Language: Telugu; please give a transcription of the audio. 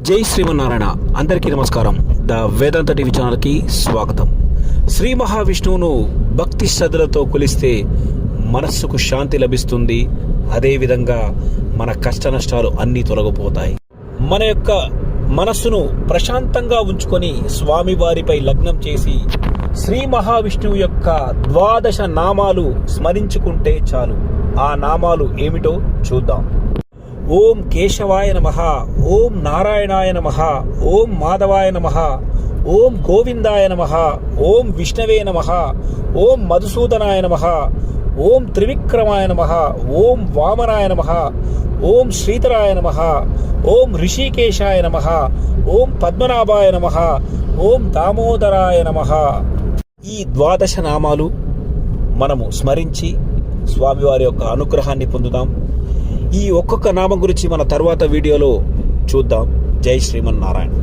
జై శ్రీమన్నారాయణ. అందరికీ నమస్కారం. ద వేదాంత టీవీ ఛానల్కి స్వాగతం. శ్రీ మహావిష్ణువును భక్తి శ్రద్ధలతో కొలిస్తే మనస్సుకు శాంతి లభిస్తుంది. అదేవిధంగా మన కష్ట నష్టాలు అన్నీ తొలగిపోతాయి. మన యొక్క మనస్సును ప్రశాంతంగా ఉంచుకొని స్వామివారిపై లగ్నం చేసి శ్రీ మహావిష్ణువు యొక్క 12 నామాలు స్మరించుకుంటే చాలు. ఆ నామాలు ఏమిటో చూద్దాం. ఓం కేశవాయ నమః, ఓం నారాయణాయ నమః, ఓం మాధవాయ నమః, ఓం గోవిందాయ నమః, ఓం విష్ణవే నమః, ఓం మధుసూదనాయ నమః, ఓం త్రివిక్రమాయ నమః, ఓం వామనాయ నమః, ఓం శ్రీధరాయ నమః, ఓం ఋషికేశాయ నమః, ఓం పద్మనాభాయ నమః, ఓం దామోదరాయ నమః. ఈ 12 నామాలు మనము స్మరించి స్వామివారి యొక్క అనుగ్రహాన్ని పొందుదాం. ఈ ఒక్కొక్క నామం గురించి మన తర్వాత వీడియోలో చూద్దాం. జై శ్రీమన్నారాయణ.